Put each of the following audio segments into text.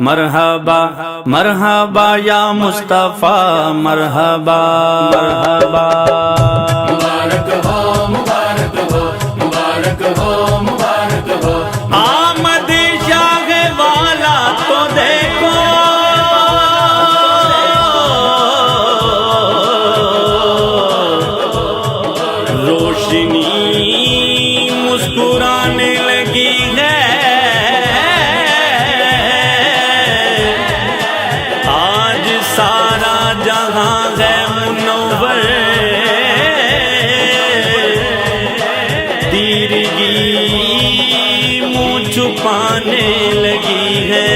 مرحبا مرحبا یا مصطفیٰ مرحبا مرحبا مبارک ہو مبارک ہو مبارک ہو مبارک ہو آمد شاہ والا تو دیکھو روشنی مسکرانے لگی ہے آج سارا جہاں ہے منور تیرگی منہ چھپانے لگی ہے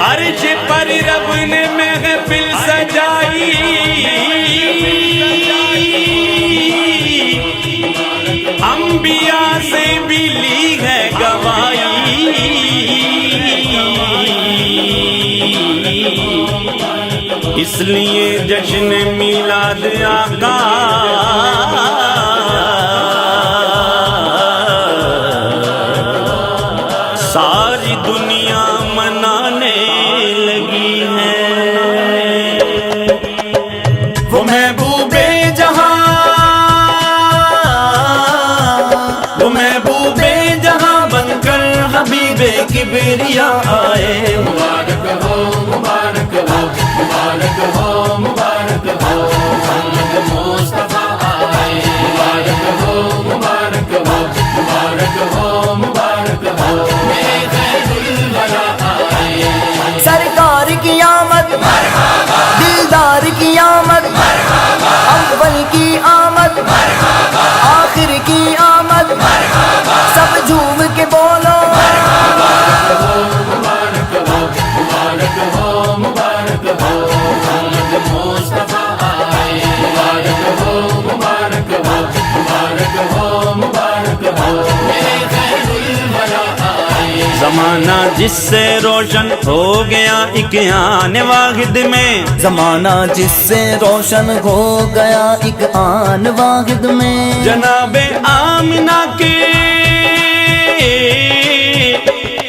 عرش پر رب نے محفل سجائی انبیاء سے بھی لی ہے گواہی اس لیے جشن میلاد آقا ساری دنیا منانے لگی ہے وہ محبوب جہاں وہ محبوب جہاں بن کر حبیب کبریا آئے مبارک ہو مبارک ہو مبارک ہو مبارک ہو محمد مصطفیٰ آئے مبارک ہو مبارک ہو مبارک ہو مبارک ہو میرے خیر الورا آئے سرکار کی آمد دلدار کی آمد اول کی آمد آخر کی آمد سب جھوم کے بولو مبارک ہو مبارک ہو مبارک ہو محمد مصطفیٰ آئے مبارک ہو مبارک ہو مبارک ہو مبارک ہو میرے خیر الورا آئے زمانہ جس سے روشن ہو گیا ایک آن واحد میں زمانہ جس سے روشن ہو گیا ایک آن واحد میں جناب آمنہ کے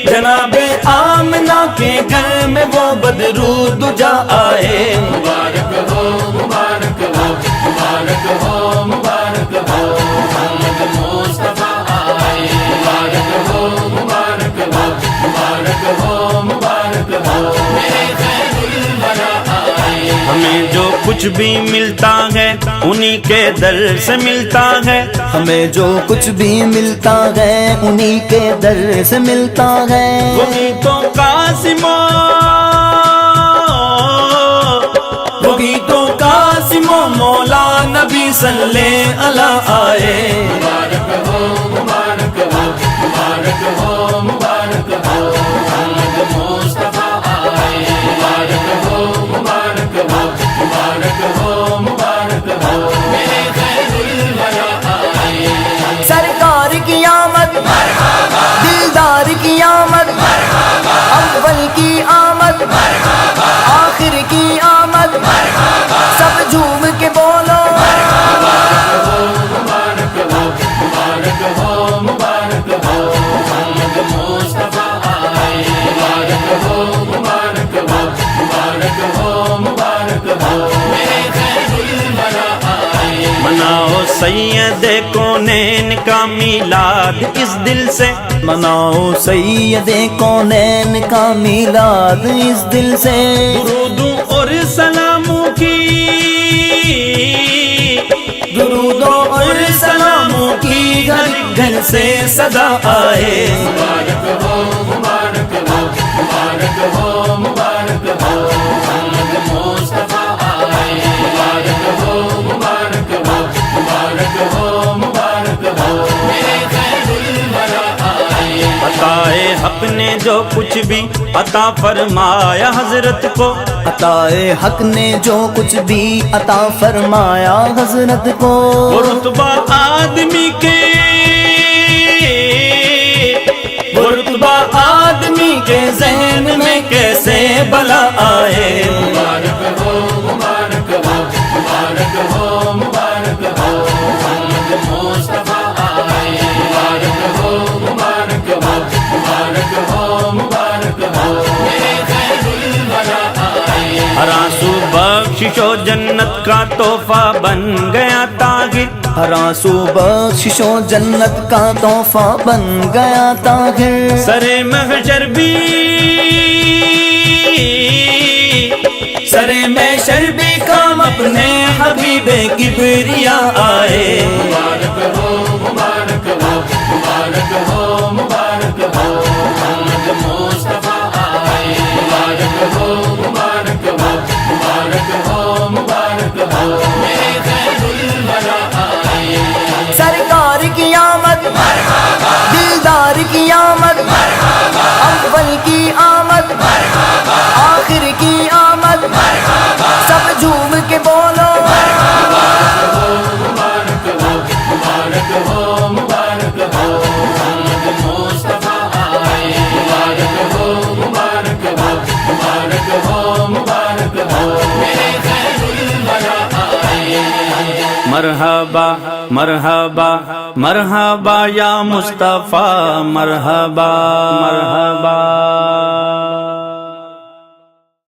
جناب آمنہ کے گھر میں وہ بدرو دجا آئے مبارک ہو مبارک ہو مبارک ہو مبارک ہو محمد مصطفیٰ آئے مبارک ہو مبارک ہو مبارک ہو مبارک ہو میرے خیر الورا آئے ہمیں جو کچھ بھی ملتا ہے انہی کے در سے ملتا ہے ہمیں جو کچھ بھی ملتا ہے انہی کے در سے ملتا ہے وہی تو قاسم وہی تو قاسم و مولا نبی صلی اللہ آئے مبارک ہو مبارک ہو مبارک ہو مبارک ہو محمد مصطفیٰ آئے مبارک ہو مبارک ہو مبارک ہو مبارک ہو میرے خیر الورا آئے سرکار کی آمد دلدار کی آمد اول کی آمد آخر کی آمد سب جھوم کے بولو مبارک ہو مبارک ہو مبارک ہو محمد مصطفیٰ آئے مبارک ہو مبارک ہو مبارک ہو مبارک ہو میرے خیر الورا آئے مناؤ سید کونین کا میلاد اس دل سے مناؤ سید کونین کا میلاد اس دل سے درود اور سلاموں کی درودوں اور سلاموں کی گھر گھر سے صدا آئے مبارک ہو مبارک ہو مبارک ہو مبارک ہو محمد مصطفیٰ آئے مبارک ہو مبارک ہو مبارک ہو مبارک ہو میرے خیر الورا آئے عطائے حق نے جو کچھ بھی عطا فرمایا حضرت کو عطائے حق نے جو کچھ بھی عطا فرمایا حضرت کو وہ رتبہ آدمی کے وہ رتبہ آدمی کے ذہن میں کیسے بلا آئے مبارک ہو مبارک ہو مبارک ہو مبارک ہو محمد مصطفیٰ آئے مبارک ہو مبارک ہو مبارک ہو بخشش و جنت کا تحفہ بن گیا طاہر، ہر آنسو بخشش و جنت کا تحفہ بن گیا طاہر، سرے محشر بھی سرے محشر بھی کام اپنے حبیب کبریا آئے، مبارک ہو مبارک ہو مبارک ہو مبارک ہو محمد مصطفیٰ آئے، مبارک ہو مبارک ہو مبارک ہو مبارک ہو میرے خیر الورا آئے، سرکار کی آمد دلدار کی آمد، اول کی آمد آخر کی آمد، سب جھوم کے بولو مبارک ہو مبارک ہو مبارک ہو محمد مصطفیٰ آئے، مبارک ہو مبارک ہو مبارک ہو مبارک ہو میرے خیر الورا آئے، مرحبا مرحبا مرحبا یا مصطفیٰ، مرحبا مرحبا